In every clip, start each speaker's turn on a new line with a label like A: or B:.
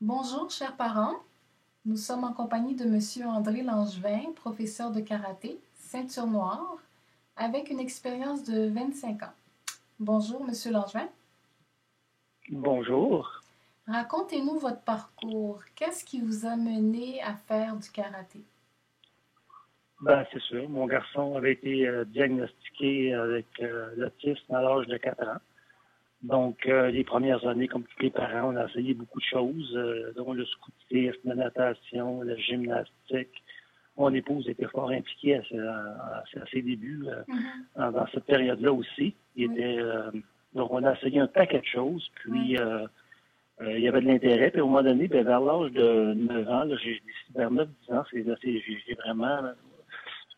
A: Bonjour, chers parents. Nous sommes en compagnie de Monsieur André Langevin, professeur de karaté, ceinture noire, avec une expérience de 25 ans. Bonjour, Monsieur Langevin.
B: Bonjour.
A: Racontez-nous votre parcours. Qu'est-ce qui vous a mené à faire du karaté?
B: C'est sûr. Mon garçon avait été diagnostiqué avec l'autisme à l'âge de 4 ans. Donc, les premières années, comme tous les parents, on a essayé beaucoup de choses, dont le scoutisme, la natation, la gymnastique. Mon épouse était fort impliquée à ses débuts
A: Mhm.
B: dans cette période-là aussi.
A: Oui,
B: Donc, on a essayé un paquet de choses.
A: oui.
B: Il y avait de l'intérêt. Puis, au moment donné, vers l'âge de 9 ans, là, vers 9-10 ans,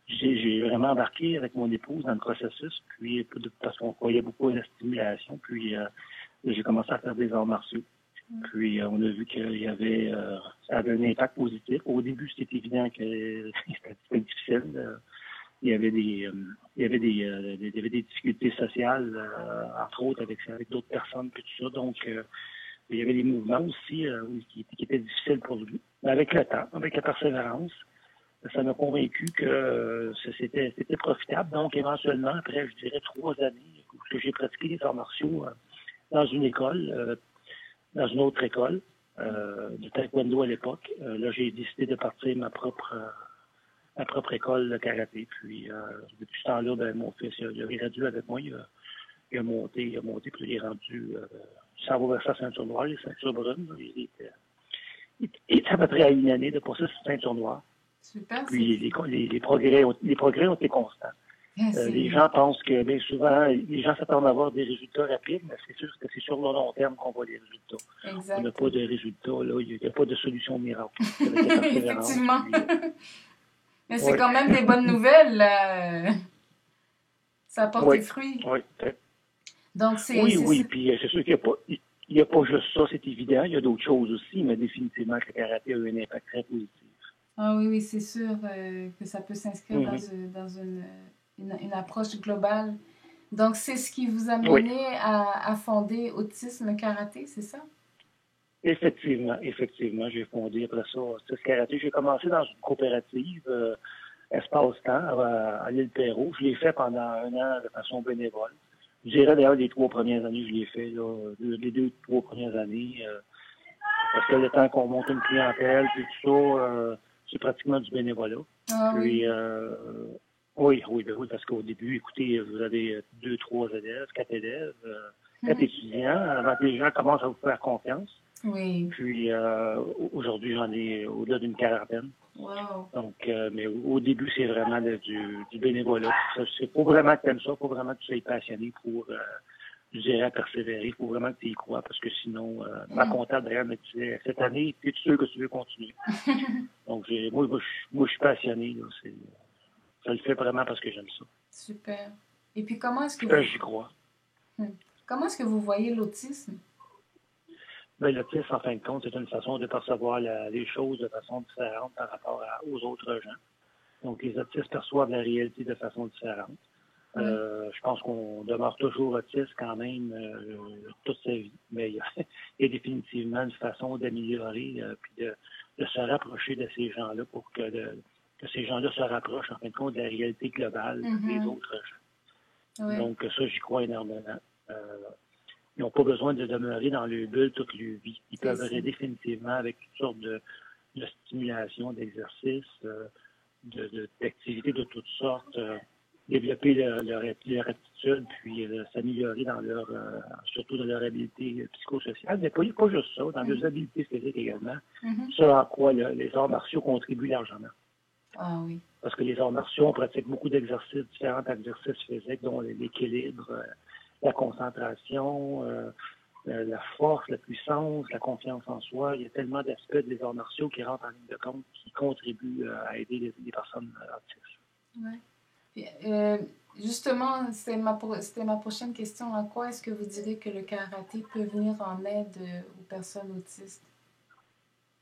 B: j'ai vraiment embarqué avec mon épouse dans le processus, puis parce qu'on croyait beaucoup à la stimulation, puis j'ai commencé à faire des arts martiaux.
A: Oui.
B: Puis on a vu ça avait un impact positif. Au début, c'était évident que c'était difficile. Il y avait il y avait des difficultés sociales, entre autres avec d'autres personnes, puis tout ça. Donc, il y avait des mouvements aussi qui étaient difficiles pour lui. Mais avec le temps, avec la persévérance, ça m'a convaincu que c'était profitable. Donc, éventuellement, après, je dirais 3 années que j'ai pratiqué les arts martiaux dans une école, dans une autre école de taekwondo à l'époque. Là, j'ai décidé de partir ma propre école de karaté. Puis, depuis ce temps-là, mon fils, il a gradué avec moi. Il a monté, puis il est rendu, ça va vers sa ceinture noire, les ceintures brunes. Il est à peu près à une année de passer sa ceinture noire.
A: Super, c'est
B: Puis les progrès ont été constants. Les
A: c'est
B: gens pensent que bien souvent, les gens s'attendent à avoir des résultats rapides, mais c'est sûr que c'est sur le long terme qu'on voit les résultats. On n'a
A: exact.
B: pas de résultats, là, il n'y a pas de solution miracle. C'est avec la persévérance,
A: Effectivement.
B: puis
A: Mais c'est
B: oui,
A: quand même des bonnes nouvelles, là. Ça porte
B: oui,
A: des fruits.
B: oui.
A: Donc,
B: Oui, puis c'est sûr qu'il n'y a pas juste ça, c'est évident, il y a d'autres choses aussi, mais définitivement que le karaté a eu un impact très positif.
A: Ah oui, oui, c'est sûr que ça peut s'inscrire
B: Mhm.
A: dans une approche globale. Donc, c'est ce qui vous a
B: Oui,
A: mené à fonder Autisme Karaté, c'est ça?
B: effectivement, j'ai fondé après ça ce karaté. J'ai commencé dans une coopérative espace-temps à l'île Perrault. Je l'ai fait pendant 1 an de façon bénévole. Je dirais d'ailleurs les 3 premières années, je l'ai fait, là, les 2, 3 premières années, parce que le temps qu'on monte une clientèle, puis tout ça, c'est pratiquement du bénévolat.
A: Ah oui.
B: Puis, oui, parce qu'au début, écoutez, vous avez 2, 3 élèves, 4 élèves, 4 étudiants, avant que les gens commencent à vous faire confiance.
A: Oui.
B: Puis, aujourd'hui, j'en ai au-delà d'une quarantaine.
A: Wow.
B: Donc, mais au début, c'est vraiment du bénévolat. C'est pas vraiment que t'aimes ça, faut vraiment que tu sois passionné pour, je dirais, persévérer. Il faut vraiment que tu y crois, parce que sinon, ma comptable, d'ailleurs, me disait, cette année, es-tu sûr que tu veux continuer? Donc, moi, je suis passionné, là. Ça le fait vraiment parce que j'aime ça.
A: Super. Et puis,
B: J'y crois.
A: comment est-ce que vous voyez l'autisme?
B: L'autisme, en fin de compte, c'est une façon de percevoir les choses de façon différente par rapport aux autres gens. Donc, les autistes perçoivent la réalité de façon différente.
A: Oui.
B: Je pense qu'on demeure toujours autiste quand même toute sa vie, mais il y a définitivement une façon d'améliorer puis de se rapprocher de ces gens-là pour que ces gens-là se rapprochent en fin de compte de la réalité globale des
A: Mhm.
B: autres gens.
A: Oui.
B: Donc ça, j'y crois énormément. Euh, Ils n'ont pas besoin de demeurer dans le bulle toute leur vie. Ils
A: C'est
B: peuvent
A: ça.
B: aller définitivement avec toutes sortes de stimulation, d'exercices, d'activités de toutes sortes, développer leur aptitude, puis s'améliorer surtout dans leur habileté psychosociale. Mais pas juste ça, dans leurs habiletés physiques également.
A: Mhm.
B: Ce à quoi les arts martiaux contribuent largement.
A: Ah oui.
B: Parce que les arts martiaux, on pratique beaucoup d'exercices, différents exercices physiques, dont l'équilibre, la concentration, la force, la puissance, la confiance en soi. Il y a tellement d'aspects des arts martiaux qui rentrent en ligne de compte, qui contribuent à aider les personnes autistes.
A: Ouais. Puis, justement, c'était ma prochaine question. À quoi est-ce que vous direz que le karaté peut venir en aide aux personnes autistes?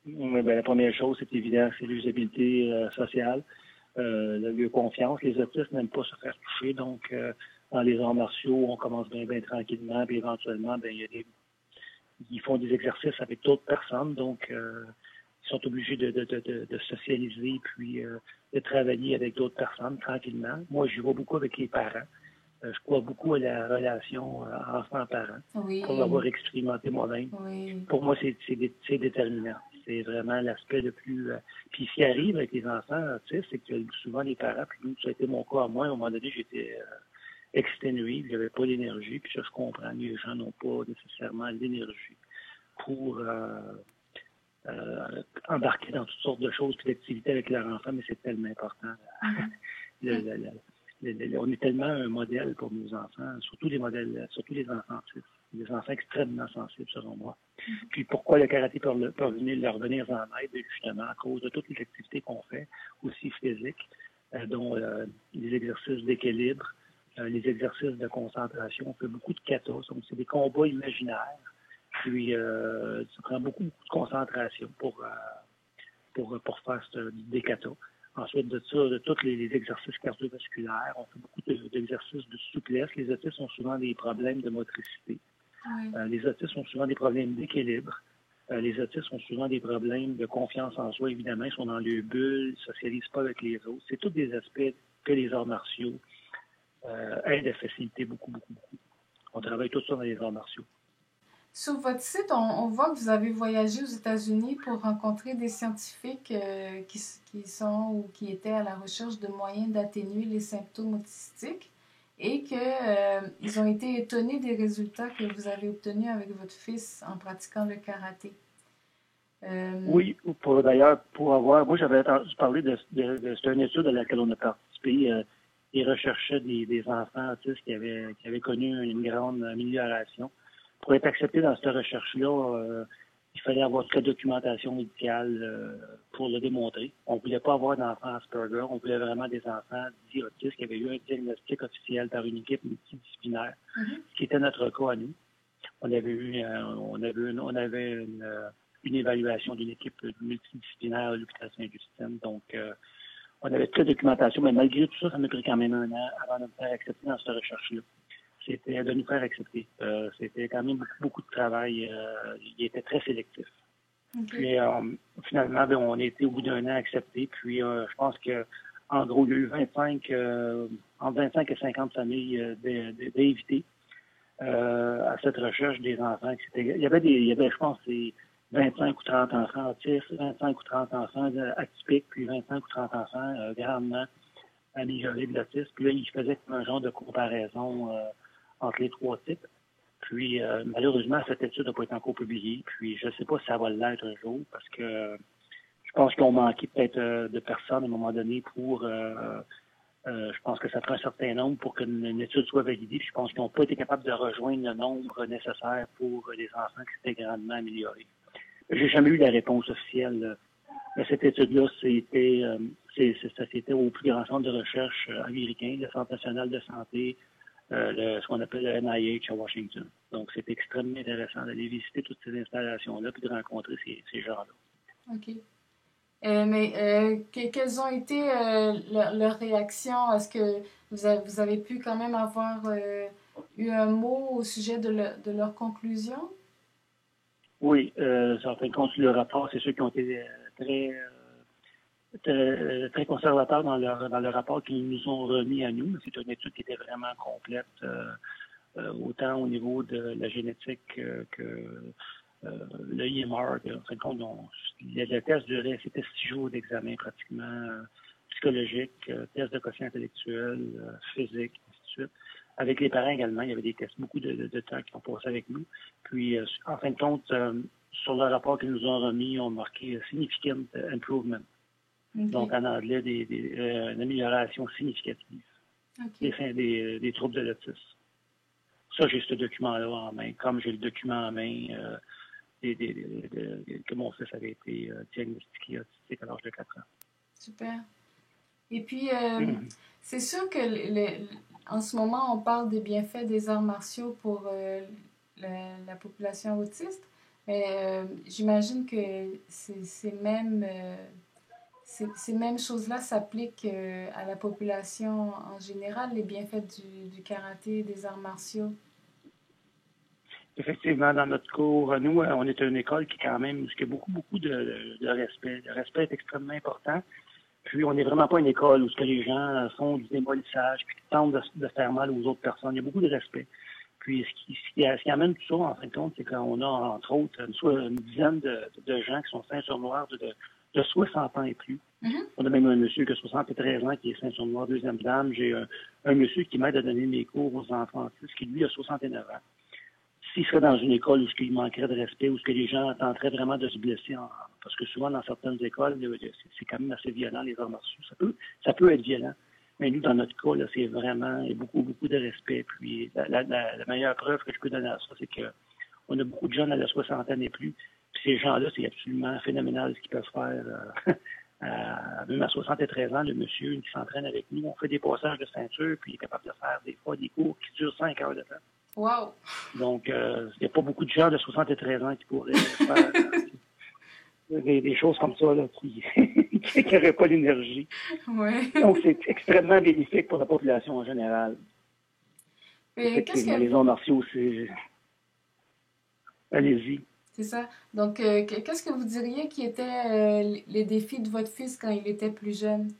B: Oui, la première chose, c'est évident, c'est l'usabilité sociale, la confiance. Les autistes n'aiment pas se faire toucher, donc dans les arts martiaux, on commence bien tranquillement, puis éventuellement, il y a ils font des exercices avec d'autres personnes, donc ils sont obligés de socialiser puis de travailler avec d'autres personnes tranquillement. Moi, je vois beaucoup avec les parents. Je crois beaucoup à la relation enfant-parent pour
A: Oui,
B: l'avoir expérimenté moi-même.
A: oui.
B: Pour moi, c'est déterminant. C'est vraiment l'aspect le plus... puis ce qui arrive avec les enfants, tu sais, c'est que souvent les parents, puis nous, ça a été mon cas à moi, à un moment donné, j'étais exténué, j'avais pas l'énergie, puis ça, je comprends, les gens n'ont pas nécessairement l'énergie pour embarquer dans toutes sortes de choses puis d'activités avec leur enfant, mais c'est tellement important.
A: Mhm.
B: Le- le- on est tellement un modèle pour nos enfants, surtout les modèles, surtout les enfants autistes. Des enfants extrêmement sensibles, selon moi. Puis pourquoi le karaté peut venir leur venir en aide, justement, à cause de toutes les activités qu'on fait, aussi physiques, dont les exercices d'équilibre, les exercices de concentration. On fait beaucoup de kata, donc c'est des combats imaginaires. Puis ça prend beaucoup, beaucoup de concentration pour faire des kata. Ensuite de ça, de tous les exercices cardiovasculaires, on fait beaucoup d'exercices de souplesse. Les autistes ont souvent des problèmes de motricité.
A: Oui.
B: Les autistes ont souvent des problèmes d'équilibre. Les autistes ont souvent des problèmes de confiance en soi, évidemment. Ils sont dans leur bulle, ils ne socialisent pas avec les autres. C'est tous des aspects que les arts martiaux aident à faciliter beaucoup, beaucoup, beaucoup. On travaille tout ça dans les arts martiaux.
A: Sur votre site, on voit que vous avez voyagé aux États-Unis pour rencontrer des scientifiques qui sont ou qui étaient à la recherche de moyens d'atténuer les symptômes autistiques et qu'ils ont été étonnés des résultats que vous avez obtenus avec votre fils en pratiquant le karaté.
B: Oui, d'ailleurs, moi j'avais entendu parler c'est une étude à laquelle on a participé. Ils recherchaient des enfants autistes qui avaient connu une grande amélioration. Pour être accepté dans cette recherche-là, il fallait avoir toute la documentation médicale pour le démontrer. On ne voulait pas avoir d'enfants Asperger, on voulait vraiment des enfants dits autistes qui avaient eu un diagnostic officiel par une équipe multidisciplinaire, ce qui était notre cas à nous. On avait une évaluation d'une équipe multidisciplinaire à l'hôpital Sainte-Justine. Donc, on avait toute la documentation, mais malgré tout ça, ça m'a pris quand même un an avant de me faire accepter dans cette recherche-là. C'était de nous faire accepter. C'était quand même beaucoup, beaucoup de travail. Il était très sélectif.
A: Okay.
B: Puis, finalement, on a été au bout d'un an acceptés. Puis, je pense que en gros, il y a eu entre 25 et 50 familles d'invités à cette recherche des enfants. Il y avait, je pense, 25 ou 30 enfants autistes, 25 ou 30 enfants atypiques, puis 25 ou 30 enfants grandement améliorés de l'autisme. Puis là, ils faisaient un genre de comparaison entre les trois types. Puis, malheureusement, cette étude n'a pas été encore publiée. Puis, je ne sais pas si ça va l'être un jour, parce que je pense qu'ils ont manqué peut-être de personnes à un moment donné pour... je pense que ça prend un certain nombre pour qu'une étude soit validée. Puis je pense qu'ils n'ont pas été capables de rejoindre le nombre nécessaire pour les enfants qui s'étaient grandement améliorés. J'ai jamais eu la réponse officielle. Mais cette étude-là, c'était au plus grand centre de recherche américain, le Centre national de santé, ce qu'on appelle le NIH à Washington. Donc, c'est extrêmement intéressant d'aller visiter toutes ces installations-là puis de rencontrer ces gens-là.
A: OK. Quelles ont été leurs réactions? Est-ce que vous avez pu quand même avoir eu un mot au sujet de leur conclusion?
B: Oui, en fin de compte, le rapport, c'est ceux qui ont été très conservateurs dans le rapport qu'ils nous ont remis à nous. C'est une étude qui était vraiment complète, autant au niveau de la génétique que le IMR. En fin de compte, le test durait, c'était 6 jours d'examen pratiquement psychologique, test de quotient intellectuel, physique, ainsi de suite. Avec les parents également, il y avait des tests, beaucoup de temps qui ont passé avec nous. Puis, en fin de compte, sur le rapport qu'ils nous ont remis, on marqué significant improvement. Okay. Donc, en anglais, une amélioration significative des troubles de l'autisme. Ça, j'ai ce document-là en main, comme j'ai le document en main que mon fils avait été diagnostiqué autistique à l'âge de 4 ans.
A: Super. Et puis, c'est sûr que en ce moment, on parle des bienfaits des arts martiaux pour la population autiste, mais j'imagine que ces mêmes choses-là s'appliquent à la population en général, les bienfaits du karaté et des arts martiaux.
B: Effectivement, dans notre cours, nous, on est une école qui quand même, qui a beaucoup de respect. Le respect est extrêmement important. Puis, on n'est vraiment pas une école où ce que les gens font du démolissage, puis qui tentent de faire mal aux autres personnes. Il y a beaucoup de respect. Puis, ce qui amène tout ça, en fin de compte, c'est qu'on a, entre autres, une dizaine de gens qui sont ceinture noire de 60 ans et plus.
A: Mhm.
B: On a même un monsieur qui a 73 ans qui est ceinture noire, deuxième dame. J'ai un monsieur qui m'aide à donner mes cours aux enfants autistes, qui, lui, a 69 ans. S'il serait dans une école où il manquerait de respect, où ce que les gens tenteraient vraiment de se blesser, parce que souvent, dans certaines écoles, c'est quand même assez violent, les arts martiaux. Ça peut être violent. Mais nous, dans notre cas, là, c'est vraiment il y a beaucoup de respect. Puis la meilleure preuve que je peux donner à ça, c'est qu'on a beaucoup de jeunes à la soixantaine et plus. Puis ces gens-là, c'est absolument phénoménal ce qu'ils peuvent faire. Même à 73 ans, le monsieur qui s'entraîne avec nous, on fait des passages de ceinture, puis il est capable de faire des fois des cours qui durent 5 heures de temps.
A: Wow!
B: Donc, il n'y a pas beaucoup de gens de 73 ans qui pourraient faire des choses comme ça, là, qui n'auraient pas l'énergie.
A: Ouais.
B: Donc, c'est extrêmement bénéfique pour la population en général. Effectivement, les arts martiaux, c'est... Allez-y.
A: C'est ça. Donc, qu'est-ce que vous diriez qui étaient les défis de votre fils quand il était plus jeune?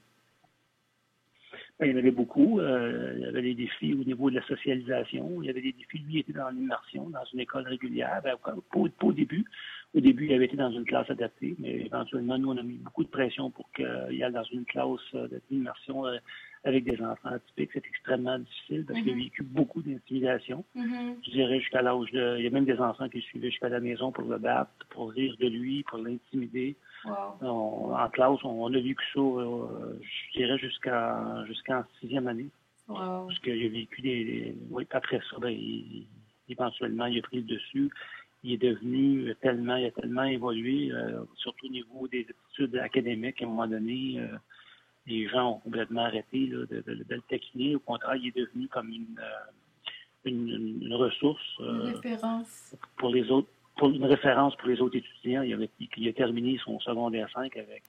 B: Il y en avait beaucoup. Il y avait des défis au niveau de la socialisation. Il y avait des défis. Lui, il était dans l'immersion, dans une école régulière. Pas au début. Au début, il avait été dans une classe adaptée, mais éventuellement, nous, on a mis beaucoup de pression pour qu'il aille dans une classe d'immersion avec des enfants atypiques. C'est extrêmement difficile parce qu'il a vécu beaucoup d'intimidation. Je dirais jusqu'à l'âge de... Il y a même des enfants qui le suivaient jusqu'à la maison pour le battre, pour rire de lui, pour l'intimider.
A: Wow.
B: En classe, on a vécu ça, je dirais, jusqu'en sixième année.
A: Wow.
B: Parce qu'il a vécu oui, après ça, éventuellement, il a pris le dessus. Il a tellement évolué, surtout au niveau des études académiques. À un moment donné, les gens ont complètement arrêté là, de le taquiner. Au contraire, il est devenu comme une ressource.
A: Une référence.
B: Pour les autres. Pour une référence pour les autres étudiants, il a terminé son secondaire 5 avec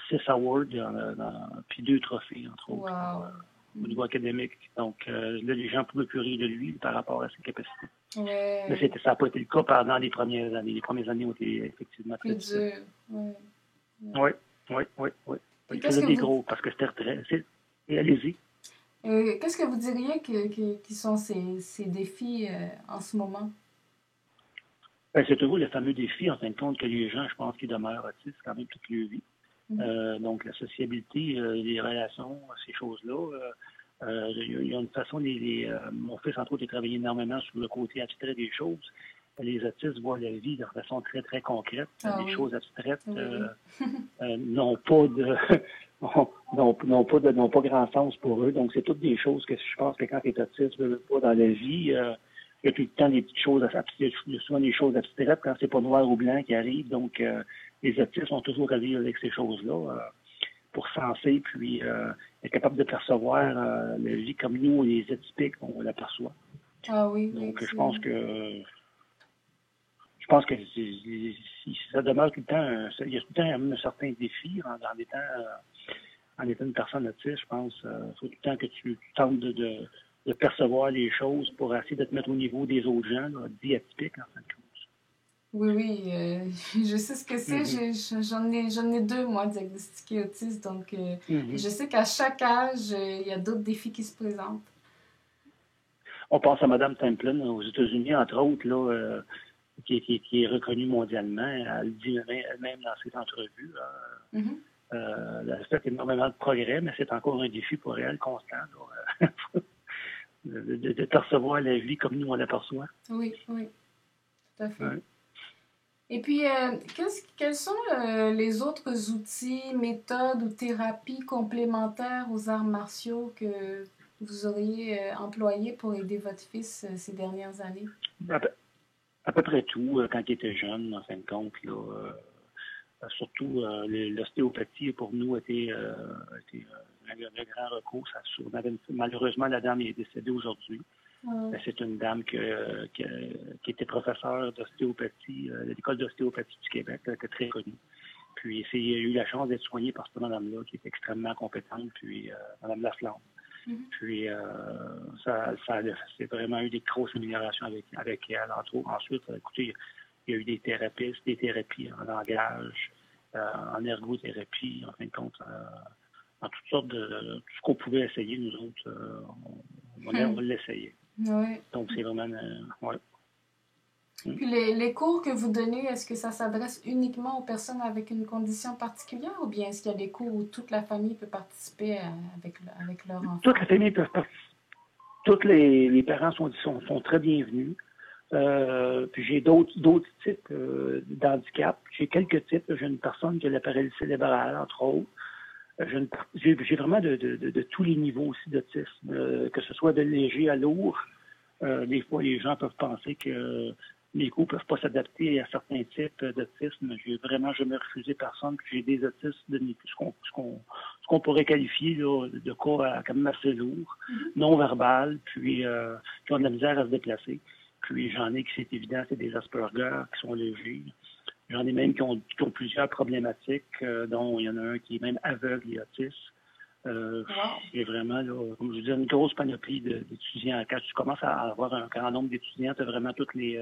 B: 6 awards puis 2 trophées, entre autres, au niveau académique. Donc, là, les gens pouvaient plus rire de lui par rapport à ses capacités.
A: Ouais.
B: Mais ça n'a pas été le cas pendant les premières années. Les premières années ont été effectivement
A: plus dur.
B: Oui. Il faisait des gros, parce que c'était très... Allez-y.
A: Qu'est-ce que vous diriez qui sont ces défis en ce moment?
B: C'est toujours le fameux défi, en fin de compte, que les gens, je pense, qui demeurent autistes quand même toute leur vie. Donc, la sociabilité, les relations, ces choses-là. Il y a une façon, mon fils, entre autres, a travaillé énormément sur le côté abstrait des choses. Les autistes voient la vie de façon très, très concrète. Les choses abstraites n'ont pas grand sens pour eux. Donc, c'est toutes des choses que je pense que quand tu es autiste, tu ne veux pas dans la vie. Il y a tout le temps des petites choses, il y a souvent des choses abstraites quand c'est pas noir ou blanc qui arrivent. Donc, les autistes sont toujours à vivre avec ces choses-là pour senser, puis être capable de percevoir la vie comme nous, les atypiques, on l'aperçoit.
A: Ah oui.
B: Donc, je pense que ça demeure tout le temps, il y a tout le temps un certain défi en étant une personne autiste, je pense. Il faut tout le temps que tu tentes de percevoir les choses pour essayer de te mettre au niveau des autres gens, là, dits atypiques, en fin de compte.
A: Oui, je sais ce que c'est. J'en ai 2, moi, diagnostiqués autistes. Donc, je sais qu'à chaque âge, il y a d'autres défis qui se présentent.
B: On pense à Mme Templin aux États-Unis, entre autres, là, qui est reconnue mondialement. Elle le dit elle-même dans ses entrevues. Elle a fait énormément de progrès, mais c'est encore un défi pour elle constant. Là, de percevoir la vie comme nous on l'aperçoit.
A: Oui, tout à fait.
B: Ouais.
A: Et puis, quels sont les autres outils, méthodes ou thérapies complémentaires aux arts martiaux que vous auriez employés pour aider votre fils ces dernières années?
B: À peu près tout, quand il était jeune, en fin de compte. Là, surtout, l'ostéopathie, pour nous, était le grand recours. Malheureusement, la dame est décédée aujourd'hui. C'est une dame qui était professeure d'ostéopathie à l'École d'ostéopathie du Québec, qui était très connue. Puis, il a eu la chance d'être soigné par cette madame-là, qui est extrêmement compétente, puis Mme Laflamme. Puis, c'est vraiment eu des grosses améliorations avec elle, entre autres. Ensuite, écoutez, il y a eu des thérapistes, des thérapies en langage, en ergothérapie, en fin de compte, en toutes sortes de... Tout ce qu'on pouvait essayer, nous autres, on l'essayait.
A: Oui.
B: Donc, c'est vraiment... ouais.
A: Puis les cours que vous donnez, est-ce que ça s'adresse uniquement aux personnes avec une condition particulière ou bien est-ce qu'il y a des cours où toute la famille peut participer avec leur enfant?
B: Toute la famille peut participer. Tous les parents sont très bienvenus. Puis j'ai d'autres types d'handicap. J'ai quelques types. J'ai une personne qui a la paralysie cérébrale, entre autres. J'ai vraiment de tous les niveaux aussi d'autisme, que ce soit de léger à lourd. Des fois, les gens peuvent penser que les cours ne peuvent pas s'adapter à certains types d'autisme. J'ai vraiment jamais refusé personne. Puis j'ai des autistes ce qu'on pourrait qualifier là, de cas quand même assez lourd, non verbal, puis qui ont de la misère à se déplacer. Puis j'en ai qui, c'est évident, c'est des Asperger qui sont légers. J'en ai même qui ont plusieurs problématiques, dont il y en a un qui est même aveugle et autiste. C'est vraiment, là, comme je vous dis, une grosse panoplie d'étudiants. Quand tu commences à avoir un grand nombre d'étudiants, tu as vraiment tous les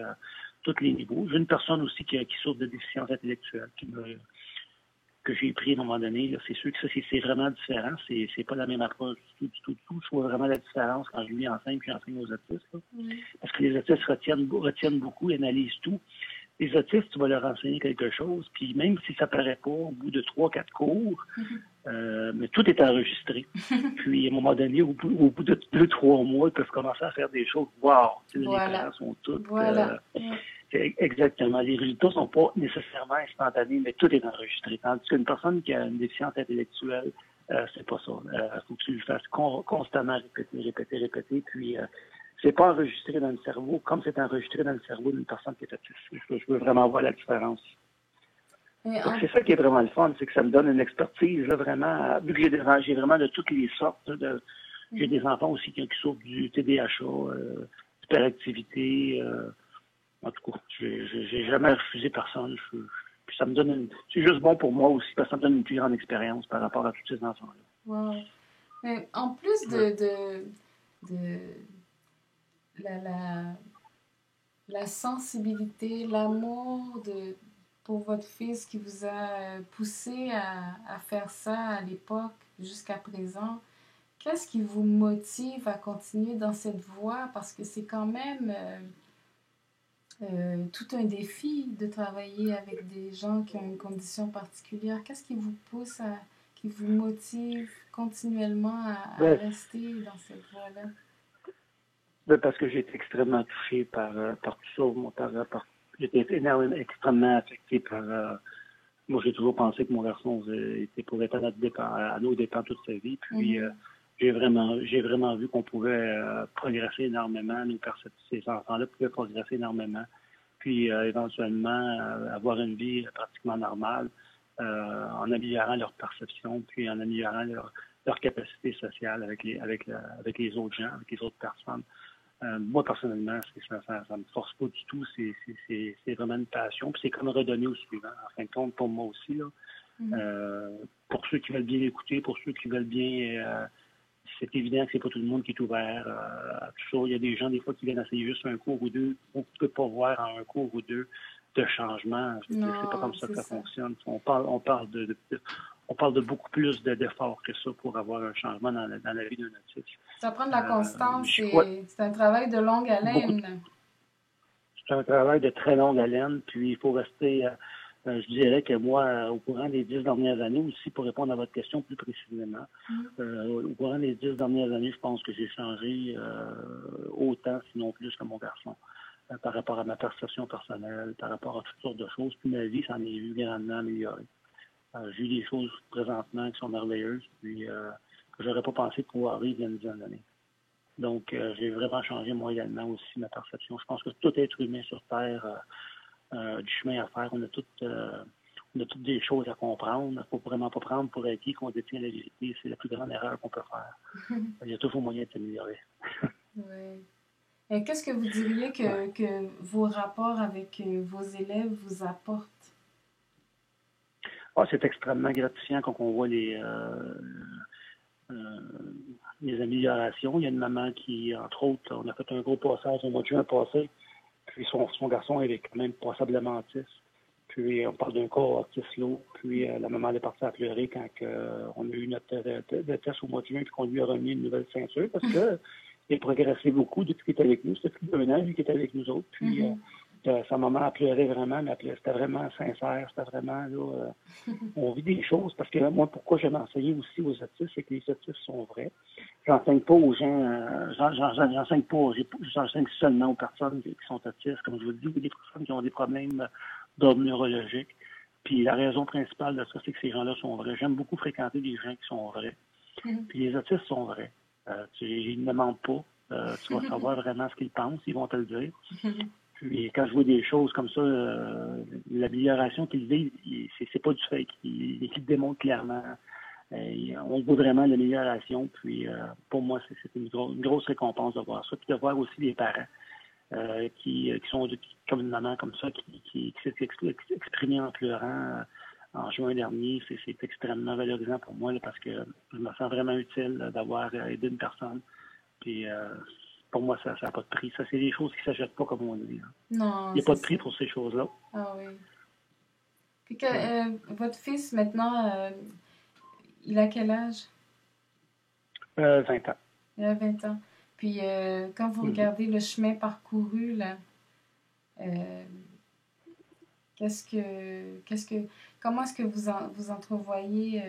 B: niveaux. J'ai une personne aussi qui souffre de déficience intellectuelle, que j'ai pris à un moment donné. C'est sûr que ça, c'est vraiment différent. C'est pas la même approche du tout. Je vois vraiment la différence quand je lui enseigne puis j'enseigne aux autistes. Parce que les autistes retiennent beaucoup, analysent tout. Les autistes, tu vas leur enseigner quelque chose, puis même si ça paraît pas, au bout de 3-4 cours, mais tout est enregistré. Puis, à un moment donné, au bout de 2-3 mois, ils peuvent commencer à faire des choses. Wow! Les parents sont tous... Exactement. Les résultats ne sont pas nécessairement instantanés, mais tout est enregistré. Tandis qu'une personne qui a une déficience intellectuelle, c'est pas ça. Il faut que tu le fasses constamment répéter, puis... c'est pas enregistré dans le cerveau comme c'est enregistré dans le cerveau d'une personne qui est autiste. Je veux vraiment voir la différence. C'est ça qui est vraiment le fun, c'est que ça me donne une expertise, là, vraiment, vu que j'ai vraiment de toutes les sortes. J'ai des enfants aussi qui souffrent du TDAH, d'hyperactivité. En tout cas, j'ai jamais refusé personne. Puis ça me donne c'est juste bon pour moi aussi, parce que ça me donne une plus grande expérience par rapport à tous ces enfants-là.
A: Wow. Mais en plus la sensibilité, l'amour pour votre fils qui vous a poussé à faire ça à l'époque jusqu'à présent, qu'est-ce qui vous motive à continuer dans cette voie? Parce que c'est quand même tout un défi de travailler avec des gens qui ont une condition particulière. Qu'est-ce qui vous pousse qui vous motive continuellement à rester dans cette voie-là?
B: Parce que j'ai été extrêmement touché par tout ça. J'étais extrêmement affecté par... moi, j'ai toujours pensé que mon garçon pourrait être à nos dépens toute sa vie. Puis, j'ai vraiment vu qu'on pouvait progresser énormément. Ces enfants-là pouvaient progresser énormément. Puis, éventuellement, avoir une vie pratiquement normale en améliorant leur perception, puis en améliorant leur capacité sociale avec les autres gens, avec les autres personnes. Moi, personnellement, ça me force pas du tout. C'est vraiment une passion. Puis c'est comme redonner au suivant. En fin de compte, pour moi aussi, là. Pour ceux qui veulent bien écouter, pour ceux qui veulent bien... c'est évident que c'est pas tout le monde qui est ouvert à tout ça. Il y a des gens, des fois, qui viennent essayer juste un cours ou deux. On ne peut pas voir en un cours ou deux de changement. C'est pas comme ça que ça fonctionne. On parle de beaucoup plus d'efforts que ça pour avoir un changement dans la vie d'un autiste.
A: Ça prend de la constance et c'est un travail de longue haleine.
B: C'est un travail de très longue haleine, puis il faut rester, je dirais que moi, au courant des 10 dernières années, aussi pour répondre à votre question plus précisément, au courant des 10 dernières années, je pense que j'ai changé autant, sinon plus que mon garçon, par rapport à ma perception personnelle, par rapport à toutes sortes de choses, puis ma vie s'en est vue grandement améliorée. J'ai eu des choses présentement qui sont merveilleuses, puis que j'aurais pas pensé pouvoir vivre il y a une dizaine d'années. Donc, j'ai vraiment changé moi également aussi ma perception. Je pense que tout être humain sur Terre du chemin à faire. On a toutes des choses à comprendre. Il ne faut vraiment pas prendre pour acquis qu'on détient la vérité. C'est la plus grande erreur qu'on peut faire. Il y a toujours moyen de s'améliorer.
A: Oui. Et qu'est-ce que vous diriez que vos rapports avec vos élèves vous apportent?
B: C'est extrêmement gratifiant quand on voit des améliorations. Il y a une maman qui, entre autres, on a fait un gros passage au mois de juin passé, puis son garçon est quand même passablement autiste. Puis on parle d'un cas autiste lourd. Puis la maman est partie à pleurer quand on a eu notre test au mois de juin, puis qu'on lui a remis une nouvelle ceinture, parce que il a progressé beaucoup depuis qu'il est avec nous. C'était plus d'un an, lui, qui était avec nous autres. Puis sa maman a pleuré vraiment, mais c'était vraiment sincère. C'était vraiment, là, on vit des choses. Parce que moi, pourquoi j'aime enseigner aussi aux autistes, c'est que les autistes sont vrais. J'enseigne pas aux gens, j'enseigne seulement aux personnes qui sont autistes. Comme je vous le dis, il y a des personnes qui ont des problèmes d'ordre neurologique. Puis la raison principale de ça, c'est que ces gens-là sont vrais. J'aime beaucoup fréquenter des gens qui sont vrais. Puis les autistes sont vrais. Ils ne mentent pas. Tu vas savoir vraiment ce qu'ils pensent. Ils vont te le dire. Puis quand je vois des choses comme ça, l'amélioration qu'ils vivent, c'est pas du fake. Ils le démontrent clairement. On voit vraiment l'amélioration. Puis pour moi, c'est une grosse récompense de voir ça. Puis de voir aussi les parents qui sont comme une maman comme ça, qui s'est exprimée en pleurant en juin dernier. C'est extrêmement valorisant pour moi là, parce que je me sens vraiment utile d'avoir aidé une personne. Puis pour moi, ça n'a pas de prix. Ça, c'est des choses qui ne s'achètent pas, comme on dit. Hein.
A: Non,
B: il n'y a pas de prix pour ces choses-là.
A: Ah oui. Puis que votre fils, maintenant, il a quel âge?
B: 20 ans.
A: Il a 20 ans. Puis quand vous regardez le chemin parcouru, là, comment est-ce que vous entrevoyez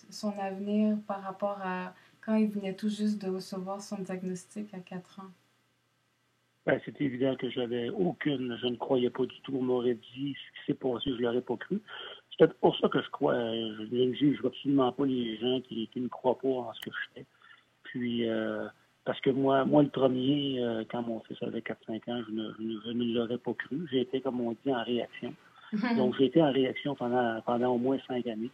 A: son avenir par rapport à quand il venait tout juste de recevoir son diagnostic à 4 ans?
B: Ben, c'est évident que je ne croyais pas du tout. On m'aurait dit ce qui s'est passé, je ne l'aurais pas cru. C'est peut-être pour ça que je crois. Je ne juge absolument pas les gens qui ne croient pas en ce que je fais. Puis, parce que moi le premier, quand mon fils avait 4-5 ans, je ne l'aurais pas cru. J'ai été, comme on dit, en réaction. Donc, j'ai été en réaction pendant au moins 5 années.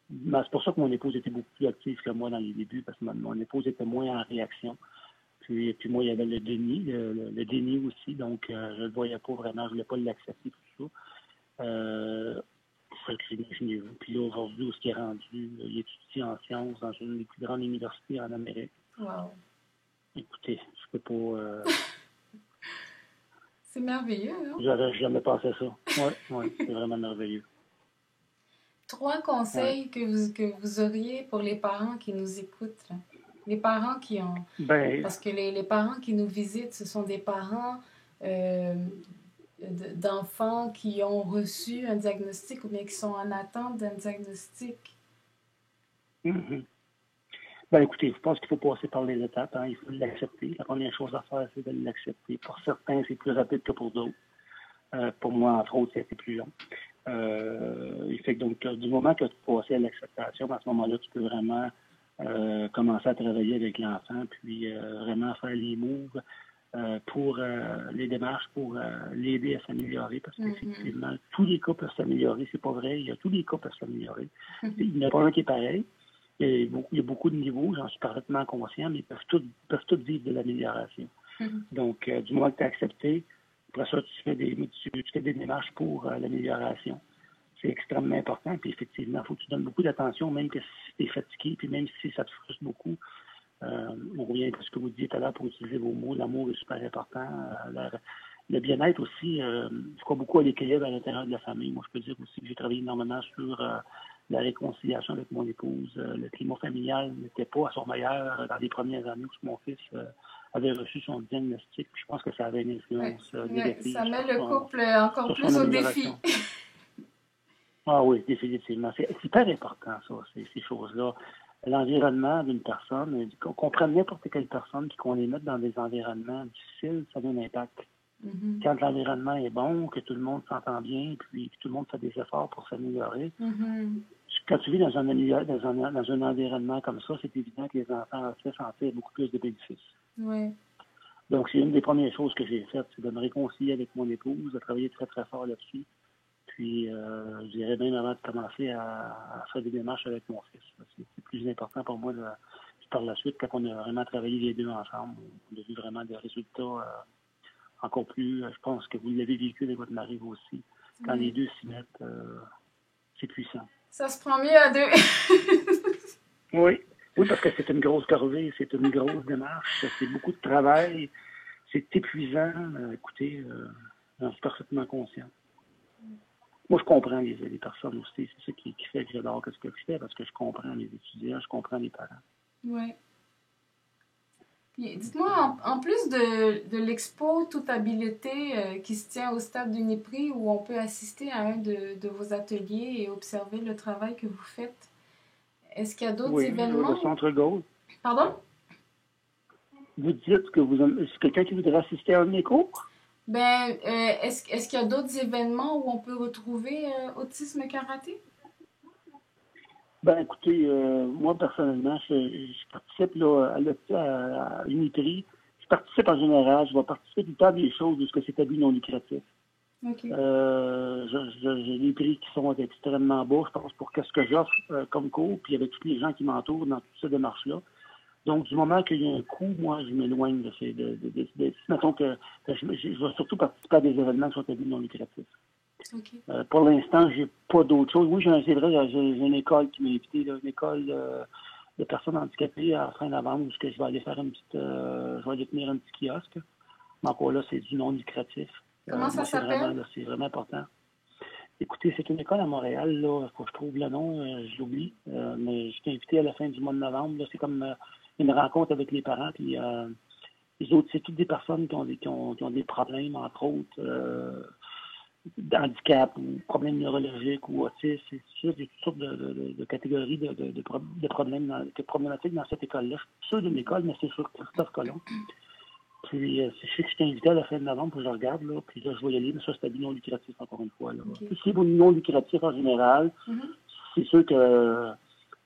B: Ben, c'est pour ça que mon épouse était beaucoup plus active que moi dans les débuts, parce que mon épouse était moins en réaction. Puis moi, il y avait le déni, le déni aussi, donc je ne le voyais pas vraiment, je ne voulais pas l'accepter, tout ça. Imaginez-vous. Puis là, aujourd'hui, où ce qui est rendu, il étudie en sciences dans une des plus grandes universités en Amérique.
A: Wow.
B: Écoutez, je peux pas...
A: C'est merveilleux, non?
B: J'aurais jamais pensé ça. Oui, c'est vraiment merveilleux.
A: 3 conseils que vous auriez pour les parents qui nous écoutent, là. Les parents qui ont... Parce que les parents qui nous visitent, ce sont des parents d'enfants qui ont reçu un diagnostic ou bien qui sont en attente d'un diagnostic.
B: Écoutez, je pense qu'il faut passer par les étapes. Hein. Il faut l'accepter. La première chose à faire, c'est de l'accepter. Pour certains, c'est plus rapide que pour d'autres. Pour moi, entre autres, c'était plus long. Il fait que donc, du moment que tu passes à l'acceptation, à ce moment-là, tu peux vraiment commencer à travailler avec l'enfant, puis vraiment faire les moves pour les démarches, pour l'aider à s'améliorer, parce qu'effectivement, tous les cas peuvent s'améliorer, c'est pas vrai, tous les cas peuvent s'améliorer. Il n'y en a pas un qui est pareil. Il y a beaucoup de niveaux, j'en suis parfaitement conscient, mais ils peuvent tous vivre de l'amélioration. Donc, du moment que tu as accepté, après ça, tu fais des démarches pour l'amélioration. C'est extrêmement important. Puis effectivement, il faut que tu donnes beaucoup d'attention, même que si tu es fatigué, puis même si ça te frustre beaucoup. On revient à ce que vous disiez tout à l'heure pour utiliser vos mots. L'amour est super important. Le bien-être aussi, je crois beaucoup à l'équilibre à l'intérieur de la famille. Moi, je peux dire aussi que j'ai travaillé énormément sur la réconciliation avec mon épouse. Le climat familial n'était pas à son meilleur dans les premières années où mon fils avait reçu son diagnostic. Puis je pense que ça avait une influence négative.
A: Ça met le couple encore plus au défi.
B: Ah oui, définitivement. C'est hyper important, ça, ces choses-là. L'environnement d'une personne, qu'on prenne n'importe quelle personne, puis qu'on les mette dans des environnements difficiles, ça a un impact. Quand l'environnement est bon, que tout le monde s'entend bien, puis que tout le monde fait des efforts pour s'améliorer, quand tu vis dans un environnement comme ça, c'est évident que les enfants en tirent beaucoup plus de bénéfices.
A: Oui.
B: Donc, c'est une des premières choses que j'ai faites, c'est de me réconcilier avec mon épouse, de travailler très, très fort là-dessus. Puis, je dirais même avant de commencer à faire des démarches avec mon fils. C'est plus important pour moi. Par la suite, quand on a vraiment travaillé les deux ensemble, on a vu vraiment des résultats encore plus. Je pense que vous l'avez vécu avec votre mari aussi. Quand les deux s'y mettent, c'est puissant.
A: Ça se prend mieux à deux.
B: Oui, Oui, parce que c'est une grosse corvée, c'est une grosse démarche, c'est beaucoup de travail, c'est épuisant. Écoutez, j'en suis parfaitement conscient. Moi, je comprends les personnes aussi. C'est ça qui fait que j'adore ce que je fais, parce que je comprends les étudiants, je comprends les parents.
A: Oui. Puis, dites-moi, en plus de l'expo Toute habileté qui se tient au stade du Nipri, où on peut assister à un de vos ateliers et observer le travail que vous faites, est-ce qu'il y a d'autres
B: Oui, le
A: événements?
B: Centre Gaulle.
A: Pardon?
B: Vous dites que c'est quelqu'un qui voudrait assister à un de mes cours?
A: Ben, est-ce qu'il y a d'autres événements où on peut retrouver Autisme Karaté?
B: Ben, écoutez, moi, personnellement, je participe là, à Unipri. Je participe en général. Je vais participer tout le temps à des choses de ce que c'est à but non lucratif.
A: OK.
B: J'ai des prix qui sont extrêmement bas, je pense, pour ce que j'offre comme cours, puis avec tous les gens qui m'entourent dans toute cette démarche-là. Donc, du moment qu'il y a un coût, moi, je m'éloigne de ces... mettons que je vais surtout participer à des événements qui sont à but non lucratif.
A: OK.
B: Pour l'instant, j'ai pas d'autre chose. Oui, c'est vrai, j'ai une école qui m'a invité, là, une école de personnes handicapées à la fin novembre, où je vais aller faire je vais aller tenir un petit kiosque. Mais encore là, c'est du non lucratif.
A: Comment ça
B: Moi,
A: s'appelle?
B: c'est vraiment important. Écoutez, c'est une école à Montréal, là. Faut que je trouve le nom, je l'oublie. Mais je t'ai invité à la fin du mois de novembre. Là, c'est comme une rencontre avec les parents. Puis les autres, c'est toutes des personnes qui ont des problèmes, entre autres, d'handicap ou problèmes neurologiques ou autisme. C'est sûr, il y a toutes sortes de catégories de problèmes, de problématiques dans cette école-là. Je suis sûr d'une école, mais c'est sur Christophe Colomb. Puis, je sais que je t'ai invité à la fin de novembre, puis je regarde, là, puis là, je vais y aller, mais ça, c'est à but non lucratif, encore une fois. Là.
A: OK.
B: Puis, c'est pour non lucratif en général. C'est sûr que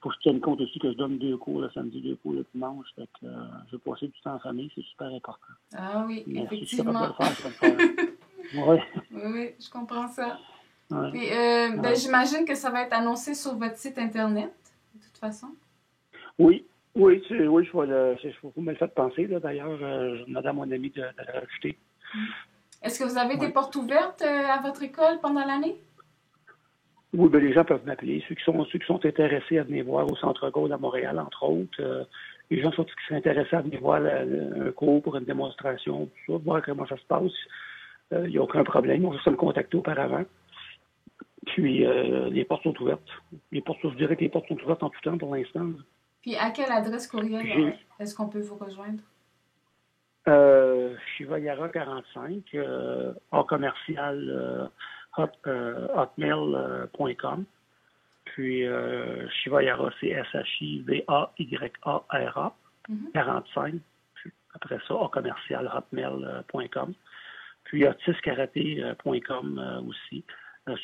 B: faut que je tienne compte aussi que je donne 2 cours le samedi, 2 cours le dimanche. Fait que je vais passer du temps en famille, c'est super important.
A: Ah oui,
B: Mais si je suis
A: effectivement.
B: capable de le faire, je peux le faire. Oui.
A: Oui, je comprends ça.
B: Ouais.
A: Puis, ben, j'imagine que ça va être annoncé sur votre site Internet, de toute façon.
B: Oui. Oui, oui, vous me le faites penser, là, d'ailleurs, je demandais à mon ami de le rajouter.
A: Est-ce que vous avez des
B: Oui.
A: portes ouvertes à votre école pendant l'année?
B: Oui, ben les gens peuvent m'appeler. Ceux qui sont intéressés à venir voir au Centre Gaulle à Montréal, entre autres. Les gens qui sont intéressés à venir voir un cours pour une démonstration, tout ça, voir comment ça se passe. Il n'y a aucun problème. On va juste me contacter auparavant. Puis les portes sont ouvertes. Je dirais que les portes sont ouvertes en tout temps pour l'instant.
A: Puis, à quelle adresse courriel est-ce qu'on peut vous rejoindre?
B: Chivayara 45, en commercial hotmail.com. Puis Chivayara, c'est Shivayara 45. Puis, après ça, en commercial hotmail.com. Puis autistkaraté.com aussi.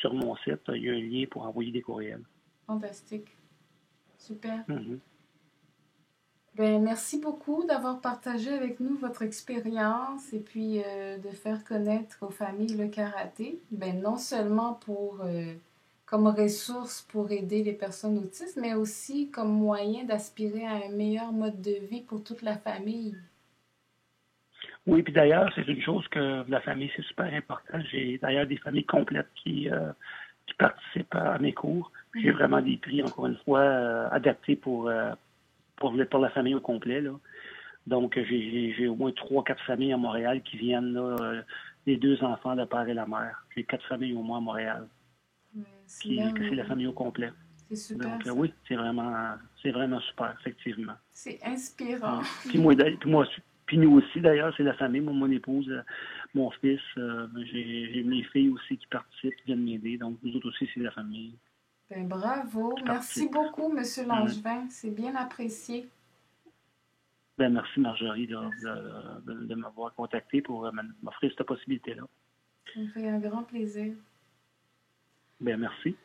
B: Sur mon site, il y a un lien pour envoyer des courriels.
A: Fantastique. Super.
B: Mm-hmm.
A: Ben, merci beaucoup d'avoir partagé avec nous votre expérience et puis de faire connaître aux familles le karaté. Ben, non seulement comme ressource pour aider les personnes autistes, mais aussi comme moyen d'aspirer à un meilleur mode de vie pour toute la famille.
B: Oui, puis d'ailleurs, c'est une chose que la famille, c'est super important. J'ai d'ailleurs des familles complètes qui participent à mes cours. J'ai vraiment des prix, encore une fois, adaptés pour la famille au complet. Là. Donc, j'ai au moins 3-4 familles à Montréal qui viennent, là, les 2 enfants, le père et la mère. J'ai 4 familles au moins à Montréal. C'est la famille au complet.
A: C'est super.
B: Donc, oui, c'est vraiment super, effectivement.
A: C'est inspirant.
B: Puis nous aussi, d'ailleurs, c'est la famille, mon épouse, mon fils, j'ai mes filles aussi qui participent, qui viennent m'aider. Donc, nous autres aussi, c'est la famille.
A: Ben, bravo. Merci beaucoup, M. Langevin. C'est bien apprécié.
B: Ben, merci, Marjorie, de m'avoir contacté pour m'offrir cette possibilité-là.
A: Ça me fait un grand plaisir.
B: Ben, merci.